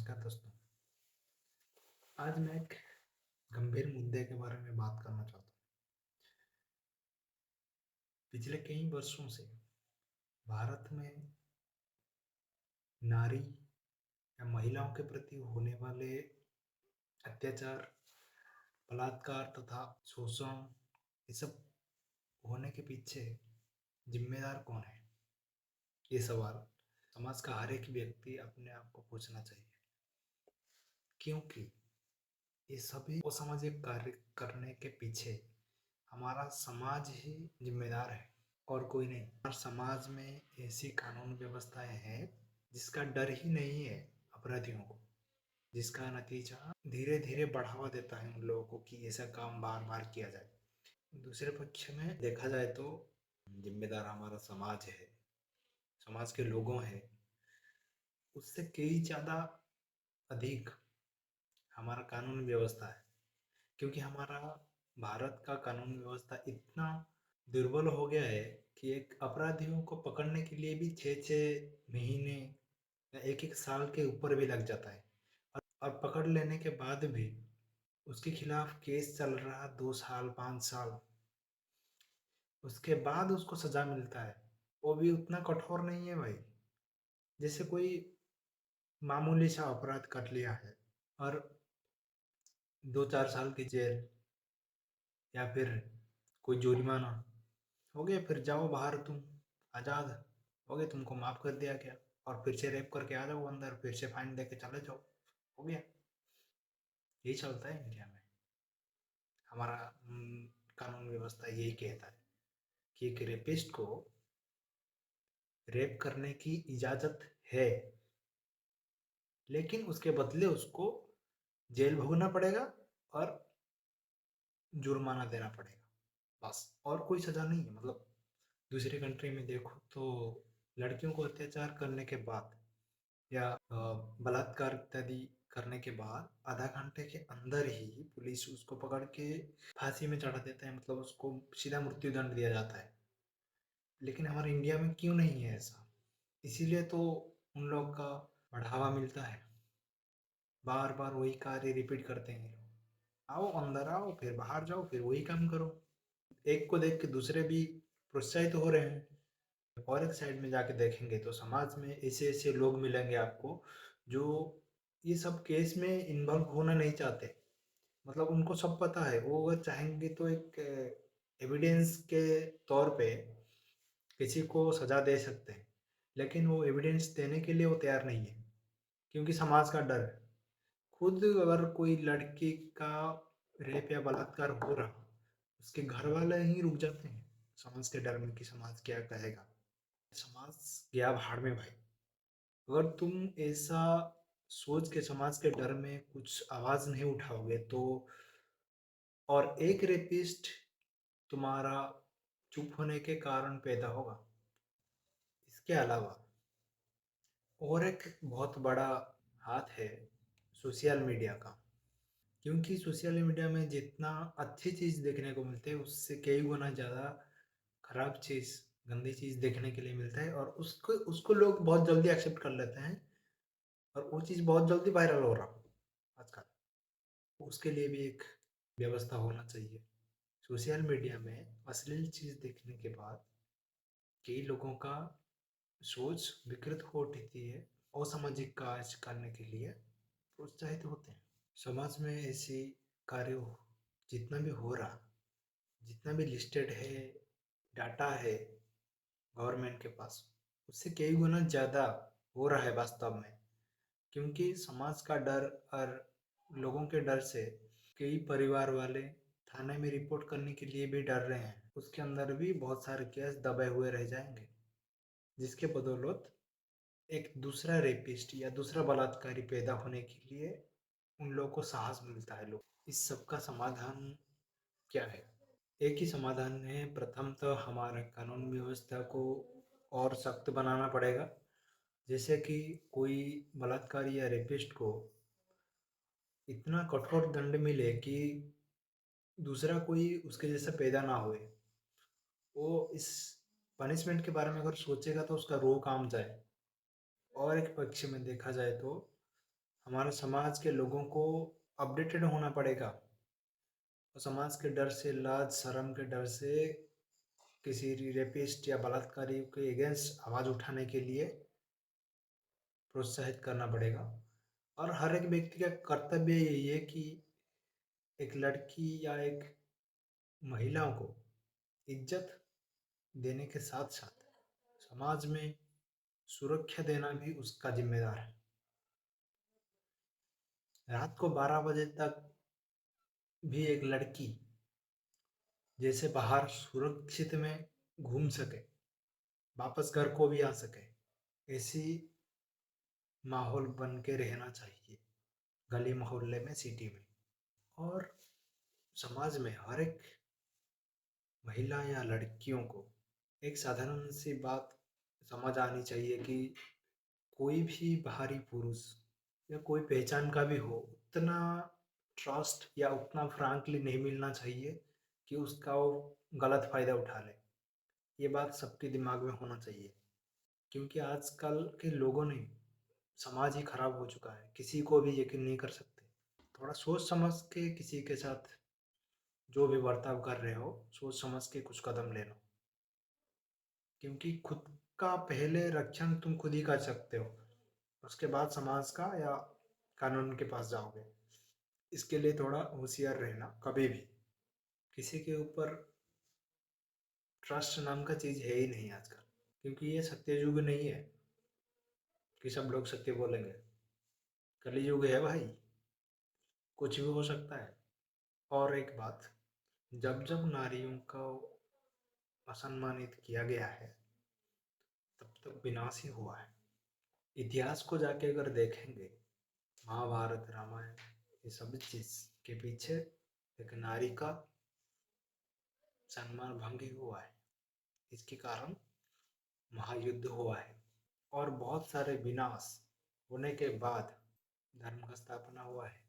नमस्कार दोस्तों। आज मैं एक गंभीर मुद्दे के बारे में बात करना चाहता हूँ। पिछले कई वर्षों से भारत में नारी या महिलाओं के प्रति होने वाले अत्याचार, बलात्कार तथा शोषण, ये सब होने के पीछे जिम्मेदार कौन है? ये सवाल समाज का हर एक व्यक्ति अपने आप को पूछना चाहिए, क्योंकि ये सभी असामाजिक कार्य करने के पीछे हमारा समाज ही जिम्मेदार है और कोई नहीं। हमारे समाज में ऐसी कानून व्यवस्थाएं हैं जिसका डर ही नहीं है अपराधियों को, जिसका नतीजा धीरे धीरे बढ़ावा देता है उन लोगों को कि ऐसा काम बार बार किया जाए। दूसरे पक्ष में देखा जाए तो जिम्मेदार हमारा समाज है, समाज के लोगों हैं, उससे कई ज़्यादा अधिक हमारा कानून व्यवस्था है, क्योंकि हमारा भारत का कानून व्यवस्था इतना दुर्बल हो गया है कि एक अपराधियों को पकड़ने के लिए भी 6-6 महीने या 1-1 साल के ऊपर भी लग जाता है। और पकड़ लेने के बाद भी उसके खिलाफ केस चल रहा 2 साल 5 साल, उसके बाद उसको सजा मिलता है। वो भी उतना कठोर नहीं है भाई, जैसे कोई मामूली सा अपराध कर लिया है और 2-4 साल की जेल या फिर कोई जुर्माना हो गया, फिर जाओ बाहर, तुम आज़ाद हो गए, तुमको माफ़ कर दिया गया और फिर से रेप करके आ जाओ अंदर, फिर से फाइन दे के चले जाओ, हो गया। यही चलता है इंडिया में। हमारा कानून व्यवस्था यही कहता है कि एक रेपिस्ट को रेप करने की इजाज़त है, लेकिन उसके बदले उसको जेल भोगना पड़ेगा और जुर्माना देना पड़ेगा, बस। और कोई सज़ा नहीं है। मतलब दूसरी कंट्री में देखो तो लड़कियों को अत्याचार करने के बाद या बलात्कार इत्यादि करने के बाद आधा घंटे के अंदर ही पुलिस उसको पकड़ के फांसी में चढ़ा देता है, मतलब उसको सीधा मृत्यु दंड दिया जाता है। लेकिन हमारे इंडिया में क्यों नहीं है ऐसा? इसीलिए तो उन लोग का बढ़ावा मिलता है, बार बार वही कार्य रिपीट करते हैं। आओ अंदर आओ, फिर बाहर जाओ, फिर वही काम करो। एक को देख के दूसरे भी प्रोत्साहित हो रहे हैं। और एक साइड में जाके देखेंगे तो समाज में ऐसे ऐसे लोग मिलेंगे आपको जो ये सब केस में इन्वॉल्व होना नहीं चाहते। मतलब उनको सब पता है, वो अगर चाहेंगे तो एक एविडेंस के तौर पे किसी को सजा दे सकते हैं, लेकिन वो एविडेंस देने के लिए वो तैयार नहीं है, क्योंकि समाज का डर है। खुद अगर कोई लड़की का रेप या बलात्कार हो रहा, उसके घर वाले ही रुक जाते हैं समाज के डर में कि समाज क्या कहेगा। समाज गया भाड़ में भाई। अगर तुम ऐसा सोच के समाज के डर में कुछ आवाज नहीं उठाओगे तो, और एक रेपिस्ट तुम्हारा चुप होने के कारण पैदा होगा। इसके अलावा और एक बहुत बड़ा हाथ है सोशल मीडिया का, क्योंकि सोशल मीडिया में जितना अच्छी चीज़ देखने को मिलती है उससे कई गुना ज़्यादा खराब चीज़, गंदी चीज़ देखने के लिए मिलता है, और उसको उसको लोग बहुत जल्दी एक्सेप्ट कर लेते हैं और वो चीज़ बहुत जल्दी वायरल हो रहा आजकल। उसके लिए भी एक व्यवस्था होना चाहिए। सोशल मीडिया में अश्लील चीज़ देखने के बाद कई लोगों का सोच विकृत हो उठती है, असामाजिक कार्य करने के लिए प्रोत्साहित होते हैं। समाज में ऐसी कार्य जितना भी हो रहा, जितना भी लिस्टेड है, डाटा है गवर्नमेंट के पास, उससे कई गुना ज़्यादा हो रहा है वास्तव में। क्योंकि समाज का डर और लोगों के डर से कई परिवार वाले थाने में रिपोर्ट करने के लिए भी डर रहे हैं। उसके अंदर भी बहुत सारे केस दबे हुए रह जाएंगे, जिसके बदौलत एक दूसरा रेपिस्ट या दूसरा बलात्कारी पैदा होने के लिए उन लोगों को साहस मिलता है। लोग इस सब का समाधान क्या है? एक ही समाधान है। प्रथम तो हमारा कानून व्यवस्था को और सख्त बनाना पड़ेगा, जैसे कि कोई बलात्कारी या रेपिस्ट को इतना कठोर दंड मिले कि दूसरा कोई उसके जैसा पैदा ना होए। वो इस पनिशमेंट के बारे में अगर सोचेगा तो उसका रूह काम जाए। और एक पक्ष में देखा जाए तो हमारे समाज के लोगों को अपडेटेड होना पड़ेगा और समाज के डर से, लाज शर्म के डर से किसी रेपिस्ट या बलात्कारी के अगेंस्ट आवाज़ उठाने के लिए प्रोत्साहित करना पड़ेगा। और हर एक व्यक्ति का कर्तव्य यही है कि एक लड़की या एक महिलाओं को इज्जत देने के साथ साथ समाज में सुरक्षा देना भी उसका जिम्मेदार है। रात को 12 बजे तक भी एक लड़की जैसे बाहर सुरक्षित में घूम सके, वापस घर को भी आ सके, ऐसी माहौल बन के रहना चाहिए गली मोहल्ले में, सिटी में। और समाज में हर एक महिला या लड़कियों को एक साधारण सी बात समझ आनी चाहिए कि कोई भी बाहरी पुरुष या कोई पहचान का भी हो, उतना ट्रस्ट या उतना फ्रैंकली नहीं मिलना चाहिए कि उसका वो गलत फ़ायदा उठा ले। ये बात सबके दिमाग में होना चाहिए, क्योंकि आजकल के लोगों ने समाज ही खराब हो चुका है, किसी को भी यकीन नहीं कर सकते। थोड़ा सोच समझ के किसी के साथ जो भी बर्ताव कर रहे हो, सोच समझ के कुछ कदम ले लो, क्योंकि खुद का पहले रक्षण तुम खुद ही कर सकते हो, उसके बाद समाज का या कानून के पास जाओगे। इसके लिए थोड़ा होशियार रहना, कभी भी किसी के ऊपर ट्रस्ट नाम का चीज़ है ही नहीं आजकल, क्योंकि ये सत्य युग नहीं है कि सब लोग सत्य बोलेंगे। कलि युग है भाई, कुछ भी हो सकता है। और एक बात, जब जब नारियों को असम्मानित किया गया है तब तक विनाश ही हुआ है। इतिहास को जाके अगर देखेंगे, महाभारत रामायण ये सब चीज़ के पीछे एक नारी का सम्मान भंग ही हुआ है। इसके कारण महायुद्ध हुआ है और बहुत सारे विनाश होने के बाद धर्म का स्थापना हुआ है।